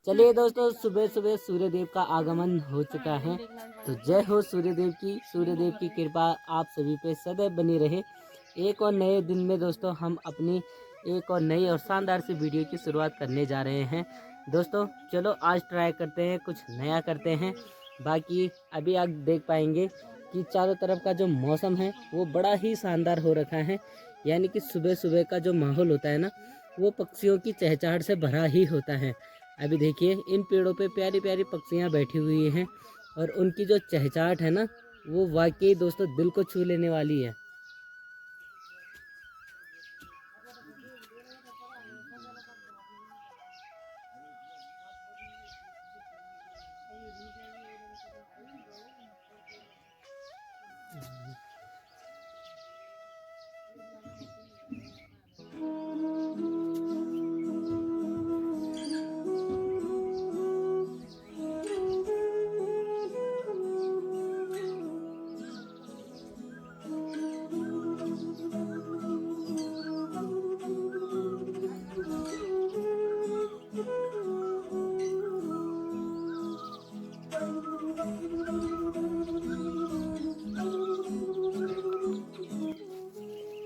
चलिए दोस्तों, सुबह सुबह सूर्यदेव का आगमन हो चुका है। तो जय हो सूर्यदेव की कृपा आप सभी पे सदैव बनी रहे। एक और नए दिन में दोस्तों हम अपनी एक और नई और शानदार सी वीडियो की शुरुआत करने जा रहे हैं। दोस्तों चलो आज ट्राई करते हैं, कुछ नया करते हैं। बाकी अभी आप देख पाएंगे कि चारों तरफ का जो मौसम है वो बड़ा ही शानदार हो रखा है। यानी कि सुबह सुबह का जो माहौल होता है ना, वो पक्षियों की चहचहाहट से भरा ही होता है। अभी देखिए इन पेड़ों पे प्यारी प्यारी पक्षियाँ बैठी हुई हैं और उनकी जो चहचहाहट है ना, वो वाकई दोस्तों दिल को छू लेने वाली है।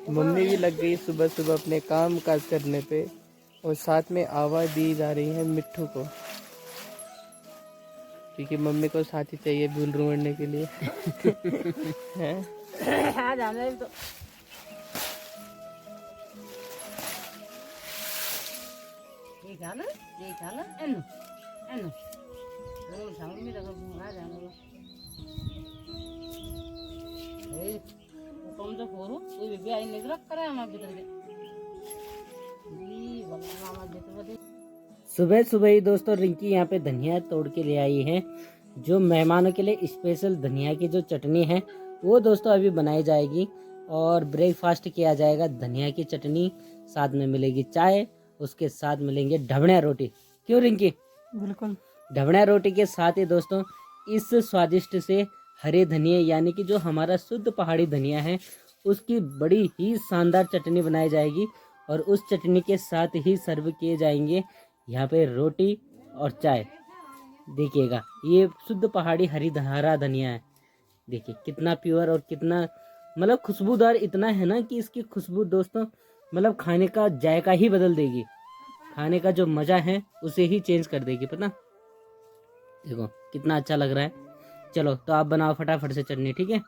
मम्मी भी लग गई सुबह सुबह अपने काम काज करने पे और साथ में आवाज़ दी जा रही है मिट्ठू को, क्योंकि मम्मी को साथी चाहिए भूल रोड़ने के लिए। हैं? तो सुबह सुबह ही दोस्तों रिंकी यहाँ पे धनिया तोड़ के ले आई है। जो मेहमानों के लिए स्पेशल धनिया की जो चटनी है वो दोस्तों अभी बनाई जाएगी और ब्रेकफास्ट किया जाएगा। धनिया की चटनी, साथ में मिलेगी चाय, उसके साथ मिलेंगे ढबणिया रोटी। क्यों रिंकी? बिल्कुल। ढबणिया रोटी के साथ ही दोस्तों इस स्वादिष्ट से हरे धनिया यानी कि जो हमारा शुद्ध पहाड़ी धनिया है उसकी बड़ी ही शानदार चटनी बनाई जाएगी और उस चटनी के साथ ही सर्व किए जाएंगे यहाँ पे रोटी और चाय। देखिएगा ये शुद्ध पहाड़ी हरा धनिया है। देखिए कितना प्योर और कितना मतलब खुशबूदार इतना है ना कि इसकी खुशबू दोस्तों मतलब खाने का जायका ही बदल देगी। खाने का जो मज़ा है उसे ही चेंज कर देगी। पता देखो कितना अच्छा लग रहा है। चलो तो आप बनाओ फटाफट से चटनी, ठीक है।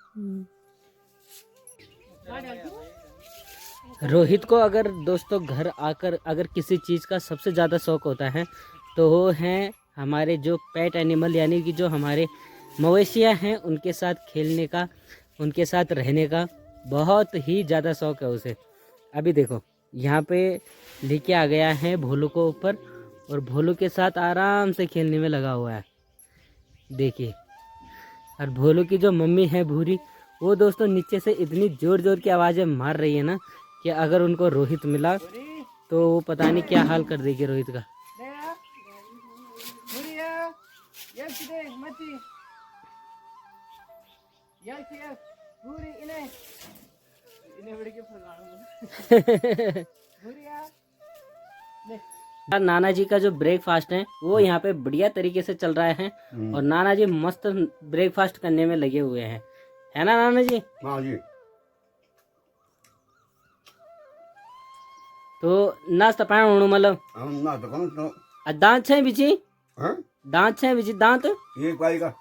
रोहित को अगर दोस्तों घर आकर अगर किसी चीज़ का सबसे ज़्यादा शौक होता है तो वो हैं हमारे जो पेट एनिमल यानी कि जो हमारे मवेशियाँ हैं उनके साथ खेलने का, उनके साथ रहने का बहुत ही ज़्यादा शौक है उसे। अभी देखो यहाँ पे लेके आ गया है भोलू को ऊपर और भोलू के साथ आराम से खेलने में लगा हुआ है। देखिए और भोलू की जो मम्मी है भूरी, वो दोस्तों नीचे से इतनी जोर जोर की आवाज़ें मार रही है ना कि अगर उनको रोहित मिला तो वो पता नहीं क्या हाल कर देगी रोहित का। नाना जी का जो ब्रेकफास्ट है वो यहाँ पे बढ़िया तरीके से चल रहा है और नाना जी मस्त ब्रेकफास्ट करने में लगे हुए हैं, है ना नाना जी? हाँ जी। तो नाश्ता पानी होणु मतलब दांत छे बिची? दांत छे बिची दांत? एक पाली का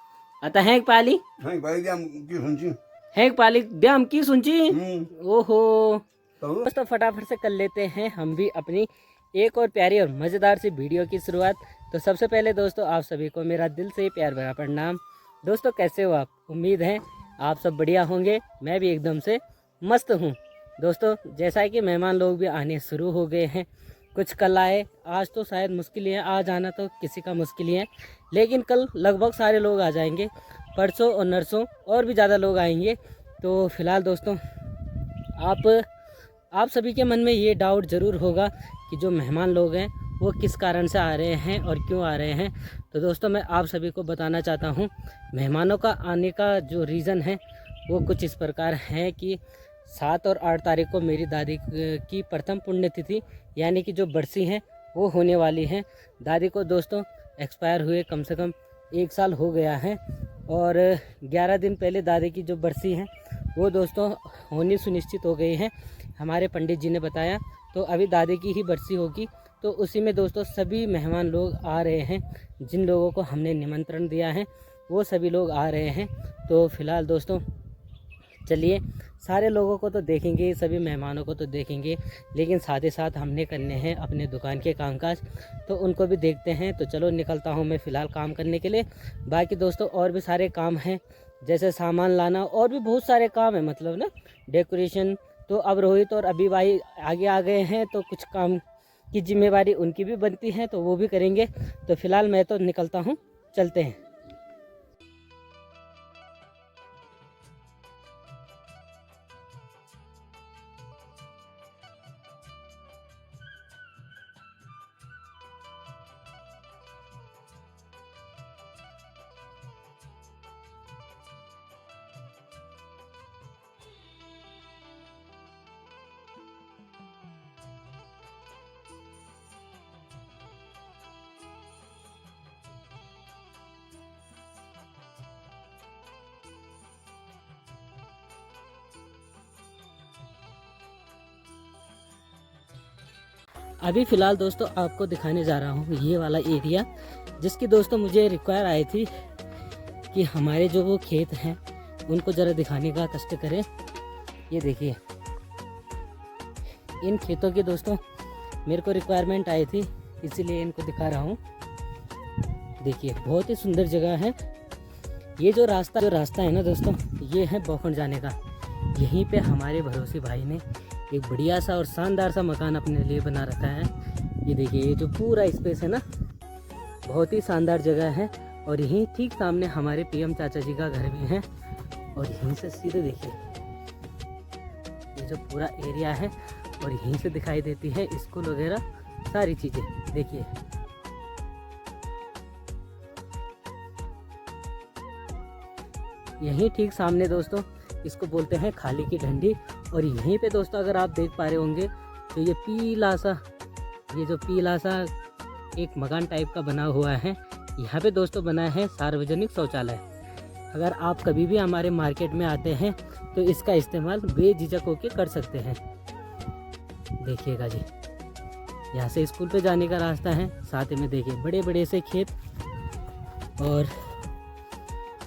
आता है एक पाली? एक पाली दे हम की सुनची? है एक पाली दे हम की सुनची? ओहो तो फटाफट से कर लेते हैं हम भी अपनी एक और प्यारी और मज़ेदार सी वीडियो की शुरुआत। तो सबसे पहले दोस्तों आप सभी को मेरा दिल से प्यार भरा प्रणाम। दोस्तों कैसे हो आप? उम्मीद है आप सब बढ़िया होंगे। मैं भी एकदम से मस्त हूँ। दोस्तों जैसा कि मेहमान लोग भी आने शुरू हो गए हैं, कुछ कल आए, आज तो शायद मुश्किल ही है, आज आना तो किसी का मुश्किल ही है, लेकिन कल लगभग सारे लोग आ जाएंगे। परसों और नरसों और भी ज़्यादा लोग आएंगे। तो फिलहाल दोस्तों आप सभी के मन में ये डाउट ज़रूर होगा कि जो मेहमान लोग हैं वो किस कारण से आ रहे हैं और क्यों आ रहे हैं। तो दोस्तों मैं आप सभी को बताना चाहता हूँ मेहमानों का आने का जो रीज़न है वो कुछ इस प्रकार है कि 7 और 8 तारीख को मेरी दादी की प्रथम पुण्यतिथि यानी कि जो बरसी है वो होने वाली है। दादी को दोस्तों एक्सपायर हुए कम से कम 1 साल हो गया है। और 11 दिन पहले दादी की जो बरसी है वो दोस्तों होनी सुनिश्चित हो गई है, हमारे पंडित जी ने बताया। तो अभी दादी की ही बरसी होगी, तो उसी में दोस्तों सभी मेहमान लोग आ रहे हैं, जिन लोगों को हमने निमंत्रण दिया है वो सभी लोग आ रहे हैं। तो फिलहाल दोस्तों चलिए सारे लोगों को तो देखेंगे, सभी मेहमानों को तो देखेंगे, लेकिन साथ ही साथ हमने करने हैं अपने दुकान के कामकाज, तो उनको भी देखते हैं। तो चलो निकलता हूं मैं फ़िलहाल काम करने के लिए। बाकी दोस्तों और भी सारे काम हैं, जैसे सामान लाना और भी बहुत सारे काम है, मतलब ना डेकोरेशन। तो अब रोहित और अभी भाई आगे आ गए हैं, तो कुछ काम की जिम्मेवारी उनकी भी बनती है, तो वो भी करेंगे। तो फिलहाल मैं तो निकलता हूँ, चलते हैं। अभी फ़िलहाल दोस्तों आपको दिखाने जा रहा हूँ ये वाला एरिया, जिसकी दोस्तों मुझे रिक्वायर आई थी कि हमारे जो वो खेत हैं उनको ज़रा दिखाने का कष्ट करें। ये देखिए इन खेतों की दोस्तों मेरे को रिक्वायरमेंट आई थी, इसीलिए इनको दिखा रहा हूँ। देखिए बहुत ही सुंदर जगह है। ये जो रास्ता है ना दोस्तों, ये है बोखंड जाने का। यहीं पे हमारे भरोसे भाई ने एक बढ़िया सा और शानदार सा मकान अपने लिए बना रखा है। ये देखिए ये जो पूरा स्पेस है ना, बहुत ही शानदार जगह है। और यहीं ठीक सामने हमारे पीएम चाचा जी का घर भी है। और यहीं से सीधे देखिए ये जो पूरा एरिया है, और यहीं से दिखाई देती है स्कूल वगैरह सारी चीज़ें। देखिए यहीं ठीक सामने दोस्तों इसको बोलते हैं खाली की ढंडी। और यहीं पे दोस्तों अगर आप देख पा रहे होंगे तो ये जो पीला सा एक मकान टाइप का बना हुआ है, यहाँ पे दोस्तों बना है सार्वजनिक शौचालय। अगर आप कभी भी हमारे मार्केट में आते हैं तो इसका इस्तेमाल बेझिझक होकर कर सकते हैं। देखिएगा जी, यहाँ से स्कूल पे जाने का रास्ता है, साथ में देखिए बड़े बड़े से खेत। और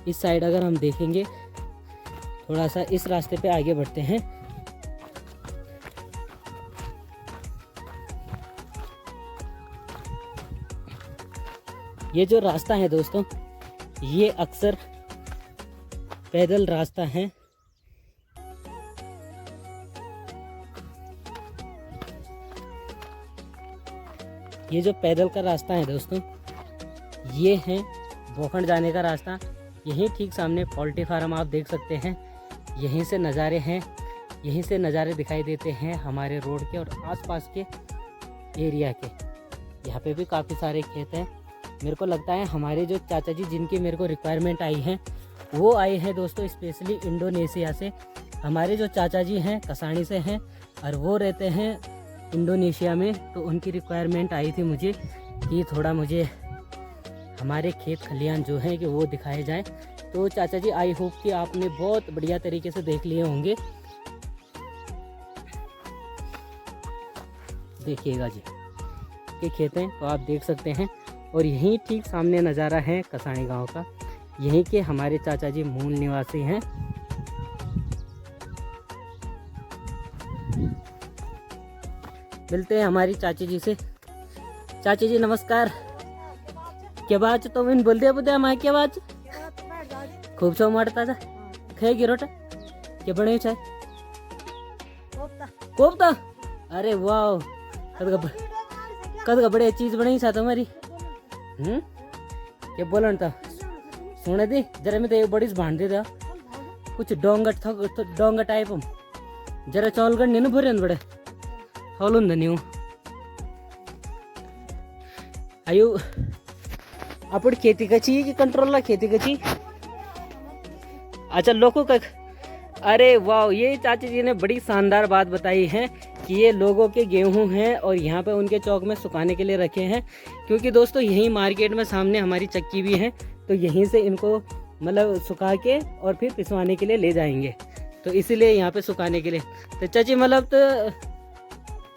इस साइड अगर हम देखेंगे थोड़ा सा इस रास्ते पे आगे बढ़ते हैं, ये जो रास्ता है दोस्तों ये अक्सर पैदल रास्ता है। ये जो पैदल का रास्ता है दोस्तों ये है बोखंड जाने का रास्ता। यहीं ठीक सामने पोल्ट्री फार्म आप देख सकते हैं। यहीं से नज़ारे हैं, यहीं से नज़ारे दिखाई देते हैं हमारे रोड के और आसपास के एरिया के। यहाँ पे भी काफ़ी सारे खेत हैं। मेरे को लगता है हमारे जो चाचा जी जिनकी मेरे को रिक्वायरमेंट आई है वो आए हैं दोस्तों स्पेशली इंडोनेशिया से। हमारे जो चाचा जी हैं कसानी से हैं और वो रहते हैं इंडोनेशिया में। तो उनकी रिक्वायरमेंट आई थी मुझे कि थोड़ा मुझे हमारे खेत खलियान जो हैं कि वो दिखाए जाएं। तो चाचा जी आई होप कि आपने बहुत बढ़िया तरीके से देख लिए होंगे। देखिएगा जी के खेत हैं तो आप देख सकते हैं। और यहीं ठीक सामने नज़ारा है कसानी गांव का। यहीं के हमारे चाचा जी मूल निवासी हैं। मिलते हैं हमारी चाची जी से। चाची जी नमस्कार। क्या बात तो मैंने बोल दिया बुद्धिया हमारे क्या बात खूब सो मारता था खाएगी रोटा क्या बने चाय कोफ्ता। अरे वाह कद का बढ़िया चीज बनी सा तुम्हारी। क्या बोलन था सुने दी जरा मैं तो एक बड़ी भाण दे कुछ डोंगा टाइप जरा चौल गंडी ना भरे बड़े हौलुंद ನೀವು अयो अपन खेती कची की कंट्रोल ला खेती कची। अच्छा लोगों का अरे वाह, ये चाची जी ने बड़ी शानदार बात बताई है कि ये लोगों के गेहूं हैं और यहाँ पे उनके चौक में सुखाने के लिए रखे हैं, क्योंकि दोस्तों यहीं मार्केट में सामने हमारी चक्की भी है, तो यहीं से इनको मतलब सुखा के और फिर पिसवाने के लिए ले जाएंगे, तो इसीलिए यहाँ पे सुखाने के लिए। तो चाची मतलब तो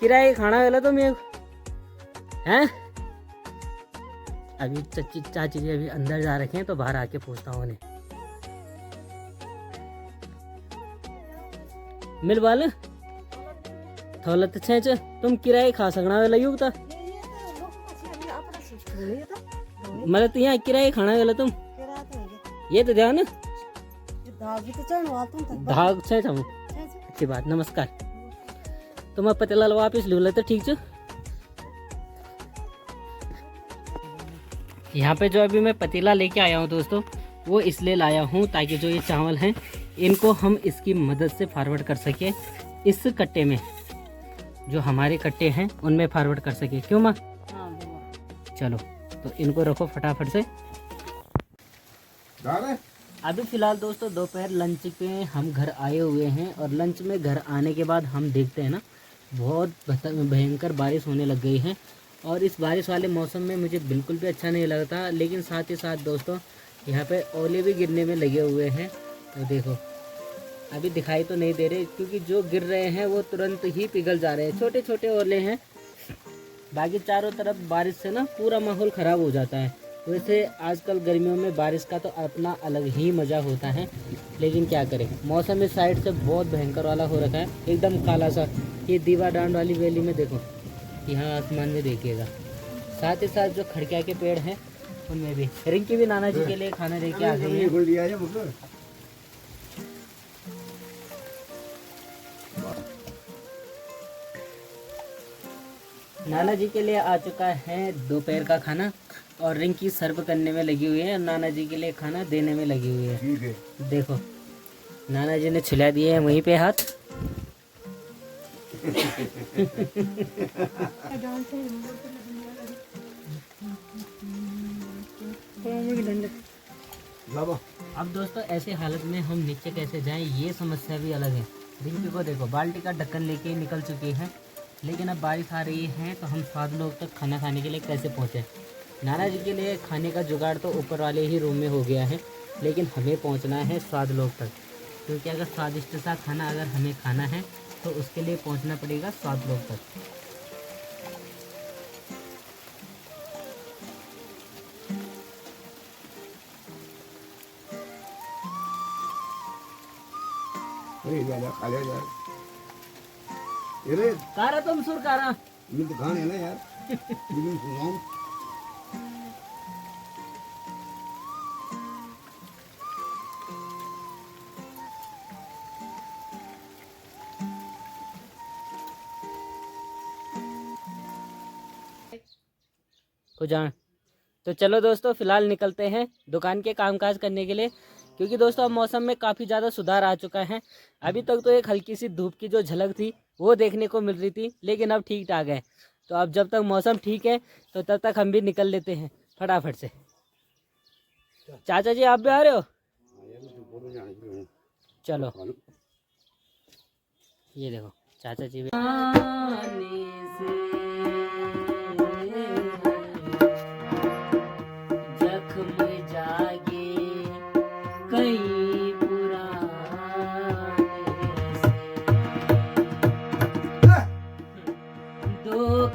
किराए खाना वाला तो मैं हैं अभी चाची जी अभी अंदर जा रखे हैं, तो बाहर आके पूछता हूँ उन्हें। मिल वाले थोलत छेच तुम किराए खा सकना वाला युग था, मतलब तो यहाँ किराए खाना वाला तुम ये तो ध्यान धाग छे हम अच्छी बात। नमस्कार, तो मैं पतेलाल वापिस लू लेते ठीक छो। यहाँ पे जो अभी मैं पतीला लेके आया हूँ दोस्तों, वो इसलिए लाया हूँ ताकि जो ये चावल हैं इनको हम इसकी मदद से फॉरवर्ड कर सके, इस कट्टे में जो हमारे कट्टे हैं उनमें फॉरवर्ड कर सके। क्यों माँ? चलो तो इनको रखो फटाफट से। अभी फिलहाल दोस्तों दोपहर लंच पे हम घर आए हुए हैं, और लंच में घर आने के बाद हम देखते हैं ना बहुत भयंकर बारिश होने लग गई है, और इस बारिश वाले मौसम में मुझे बिल्कुल भी अच्छा नहीं लगता। लेकिन साथ ही साथ दोस्तों यहाँ पे ओले भी गिरने में लगे हुए हैं, तो देखो अभी दिखाई तो नहीं दे रहे क्योंकि जो गिर रहे हैं वो तुरंत ही पिघल जा रहे हैं, छोटे छोटे ओले हैं। बाकी चारों तरफ बारिश से ना पूरा माहौल ख़राब हो जाता है। वैसे आजकल गर्मियों में बारिश का तो अपना अलग ही मज़ा होता है, लेकिन क्या करें, मौसम इस साइड से बहुत भयंकर वाला हो रखा है, एकदम काला सा। ये दीवा डांड वाली वैली में देखो, यहाँ आसमान में देखिएगा, साथ ही साथ जो खड़किया के पेड़ हैं उनमें भी। रिंकी भी नाना जी के लिए खाना लेके आ गई है। नाना जी के लिए आ चुका है दोपहर का खाना, और रिंकी सर्व करने में लगी हुई है, नाना जी के लिए खाना देने में लगी हुई है। देखो नाना जी ने छिला दिए हैं वहीं पे हाथ। अब दोस्तों ऐसे हालत में हम नीचे कैसे जाएं, ये समस्या भी अलग है। रिंकी को देखो बाल्टी का ढक्कन लेके निकल चुकी है, लेकिन अब बारिश आ रही है तो हम 7 लोग तक खाना खाने के लिए कैसे पहुँचे। नाना जी के लिए खाने का जुगाड़ तो ऊपर वाले ही रूम में हो गया है, लेकिन हमें पहुँचना है 7 लोग तक, क्योंकि अगर स्वादिष्ट सा खाना अगर हमें खाना है तो उसके लिए पहुँचना पड़ेगा 7 लोग तक। कारा तुम सुर कारा मैं तो खाने ना यार को जान। तो चलो दोस्तों फिलहाल निकलते हैं दुकान के कामकाज करने के लिए, क्योंकि दोस्तों अब मौसम में काफ़ी ज़्यादा सुधार आ चुका है। अभी तक तो एक हल्की सी धूप की जो झलक थी वो देखने को मिल रही थी, लेकिन अब ठीक ठाक है। तो अब जब तक मौसम ठीक है तो तब तक हम भी निकल लेते हैं फटाफट से। चाचा जी आप भी आ रहे हो? चलो ये देखो चाचा जी भी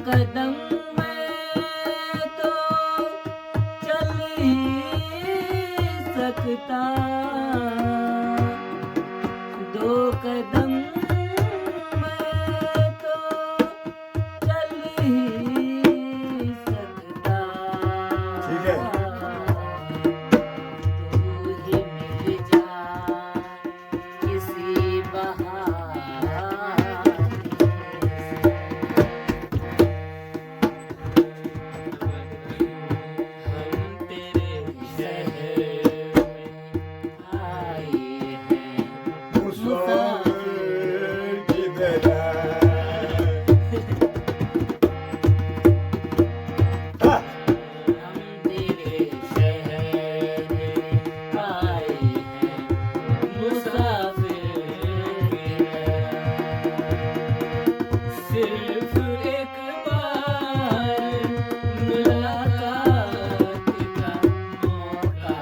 कदम में तो चल ही सकता, 2 कदम में तो चल ही सकता। ठीक है तू ही मिल जा किसी बहाने सिर्फ एक बार मुलाकात का मौका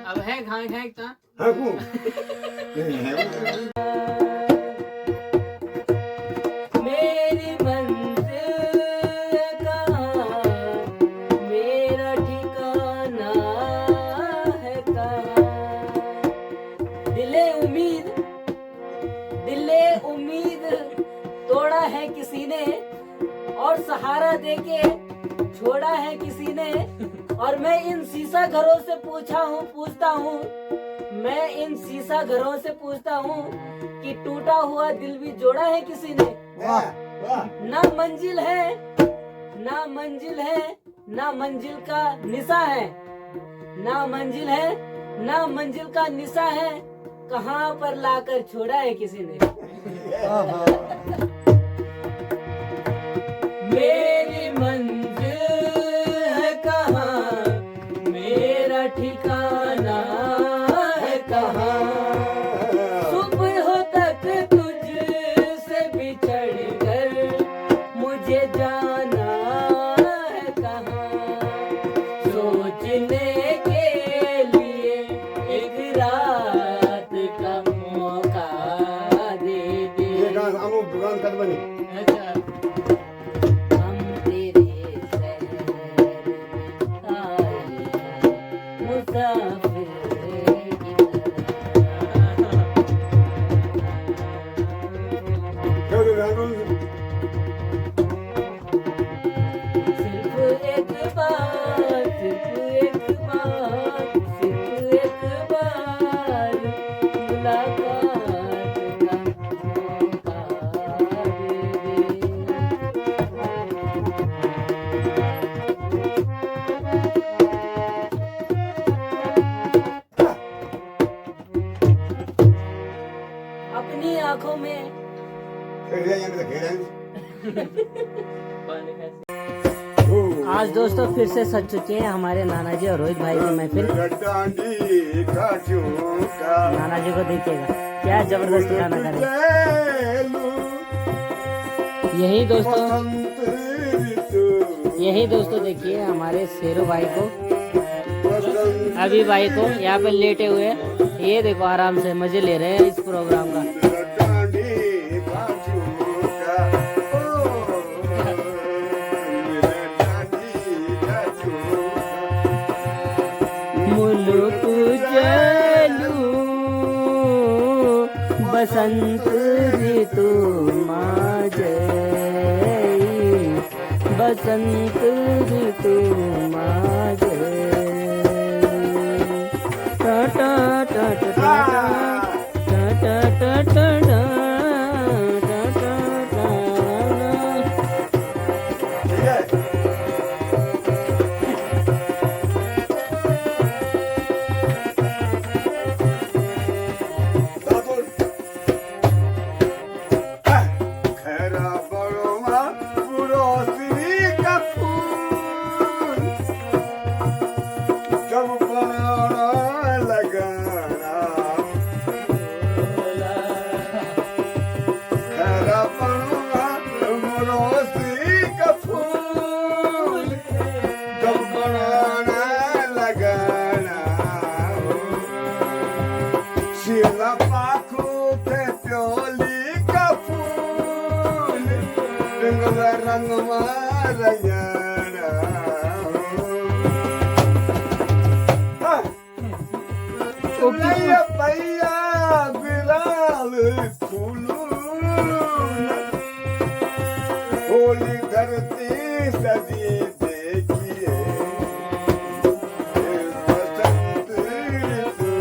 अब है घाई घाई था मेरी मंजिल कहाँ मेरा ठिकाना है कहाँ दिले उम्मीद तोड़ा है किसी ने और सहारा देके छोड़ा है किसी ने और मैं इन शीशा घरों से पूछता हूँ मैं इन शीशा घरों से पूछता हूँ कि टूटा हुआ दिल भी जोड़ा है किसी ने ना मंजिल है ना मंजिल का निशा है ना मंजिल का निशा है कहाँ पर लाकर छोड़ा है किसी ने मेरी मंजिल है कहाँ मेरा ठिकाना है कहाँ सुबह हो तक तुझसे बिछड़ कर मुझे जाना है कहाँ सोचने के लिए एक रात का मौका दे दे अच्छा हम तेरे शहर में आए मुसाफिर की सिर्फ एक बार मुलाकात का मौका दे अपनी आंखों में आज दोस्तों फिर से सज चुके हैं हमारे नाना जी और रोहित भाई की महफिल नाना जी को देखिएगा क्या जबरदस्त गाना कर रहे यही दोस्तों देखिए हमारे शेरू भाई को अभी भाई को यहाँ पे लेटे हुए ये देखो आराम से मजे ले रहे हैं इस प्रोग्राम का मुल्क चलूं बसंत ऋतु माजे बसंत ऋतु माजे टा टा टा टा टा टा टा टा रंग भैया बिलाल होली धरती सजी देखिए बसंत ऋतु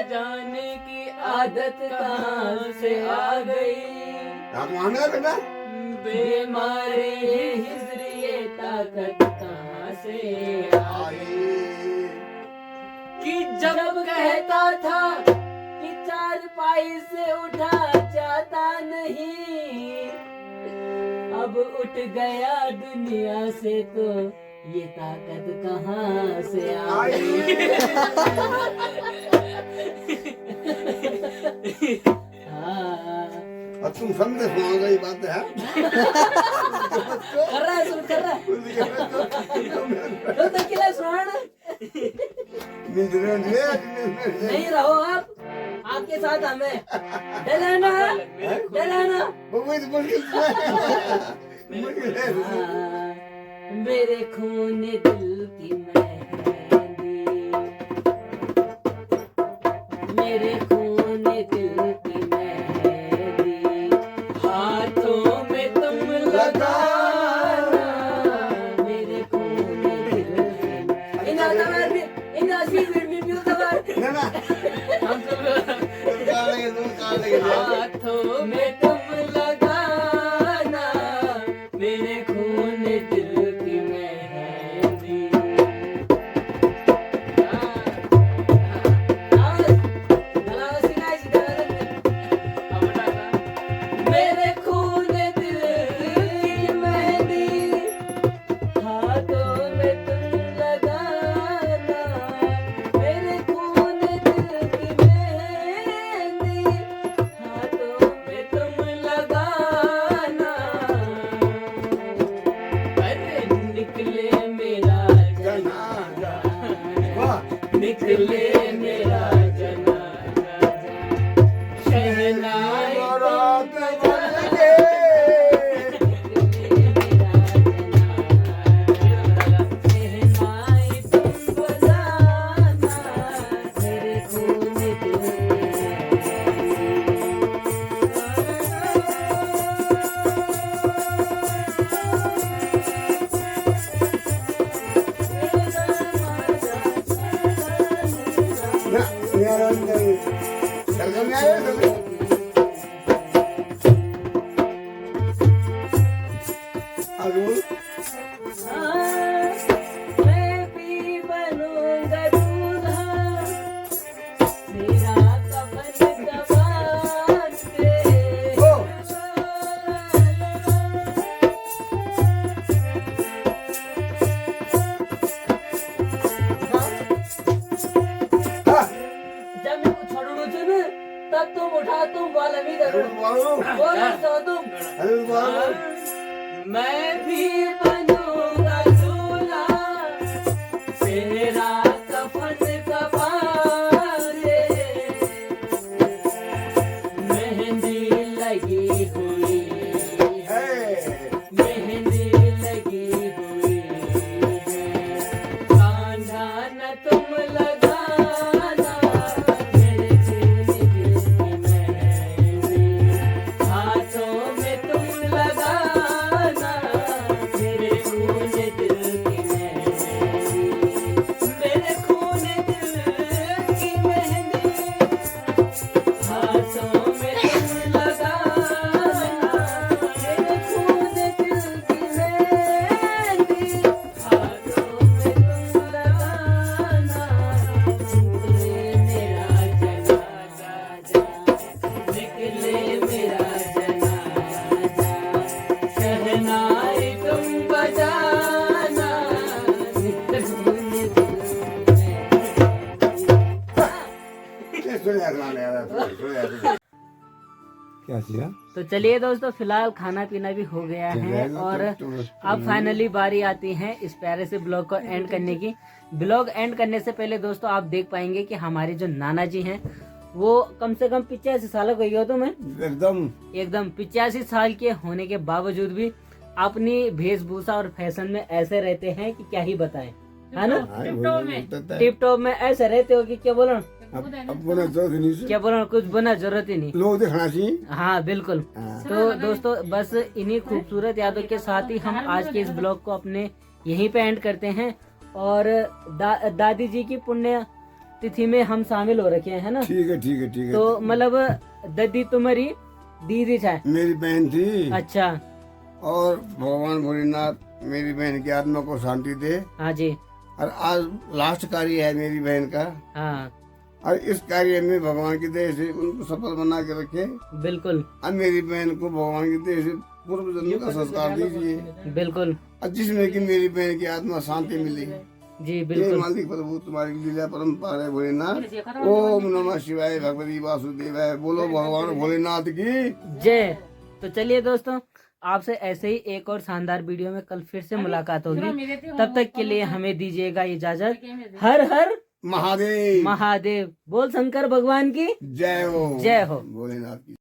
जाने की आदत कहाँ से आ गई, बेमारे हिजरिए ताकत कहाँ से आई। कि जब कहता था कि चारपाई से उठा जाता नहीं, अब उठ गया दुनिया से तो ये ताकत कहाँ से आई। अब तुम समझे सुनाओगे ये बात है। कर रहा है सुन कर रहा है तो किला सुनाना नहीं रहो आप, आपके साथ हमें डलाना बहुत मुश्किल मेरे खून दिल की मेहंदी, मेरे खून दिल की मेहंदी, हाथों में तुम लगाना, मेरे खून दिल की मेहंदी। इन आसी में म्यूजिक हाथों में तुम लगाना, मेरे खून दिल की मेहंदी। मेरे खून दिल की मेहंदी, हाथों में तुम लगाना, मेरे खून दिल की मेहंदी, हाथों में तुम लगाना। अरे निकले मेरा जनाजा, निकले मेरा जनाजा, शहनाई तुम बजाना, शहनाई तुम बजाना, मेरे खून दिल की मेहंदी। बोलो बोलो तो तुम। अरे बोलो मैं भी बनूंगा दूल्हा, तेरा कफन कपारे, मेहंदी लगी हुई है, मेहंदी लगी हुई है, कांधा न तुम लगाना, मेरे खून दिल की मेहंदी, हाथों में तुम लगाना, मेरे खून दिल की मेहंदी, मेरे खून दिल की मेहंदी, हाथों में तुम लगाना, मेरे खून दिल की मेहंदी, हाथों में तुम लगाना, निकले मेरा जनाजा, निकले मेरा जनाजा, शहनाई तुम बजाना, निकले ये सुनिया गाने यार सुनिया क्या किया तो चलिए दोस्तों, फिलहाल खाना पीना भी हो गया है और अब फाइनली बारी आती है इस प्यारे से ब्लॉग को एंड करने की। ब्लॉग एंड करने से पहले दोस्तों आप देख पाएंगे कि हमारे जो नाना जी हैं वो कम से कम 85 साल का हो तो मैं एकदम 85 साल के होने के बावजूद भी अपनी वेशभूषा और फैशन में ऐसे रहते हैं कि क्या ही बताएं, है ना। टिप टॉप में ऐसे रहते हो कि क्या बोलो, अब बोला जरूरत नहीं से क्या बोलो, कुछ बोलना जरूरत ही नहीं। लोग दिखाना चाहिए हाँ बिल्कुल। तो दोस्तों बस इन्हीं खूबसूरत यादों के साथ ही हम आज के इस ब्लॉग को अपने यहीं पे एंड करते हैं और दादी जी की पुण्य तिथि में हम शामिल हो रखे हैं ना। ठीक है ठीक है ठीक है। तो मतलब दद्दी तुम्हारी दीदी था, मेरी बहन थी। अच्छा। और भगवान भोलेनाथ मेरी बहन की आत्मा को शांति दे। हाँ जी। और आज लास्ट कार्य है मेरी बहन का। हाँ। और इस कार्य में भगवान की दया से उनको सफल बना के रखे। बिल्कुल। और मेरी बहन को भगवान की दया से पूर्व जन्म का संस्कार दीजिए। बिल्कुल। और जिसमें कि मेरी बहन की आत्मा शांति मिली। जी बिल्कुल। मालिक प्रभु तुम्हारी लीला परम्परा है भोलेनाथ। ओम नमः शिवाय भगवती वासुदेवाय। बोलो भगवान भोलेनाथ की जय। तो चलिए दोस्तों, आपसे ऐसे ही एक और शानदार वीडियो में कल फिर से मुलाकात होगी। तब तक के लिए हमें दीजिएगा इजाजत। हर हर महादेव। महादेव। बोल शंकर भगवान की जय हो। जय हो। भोलेनाथ की।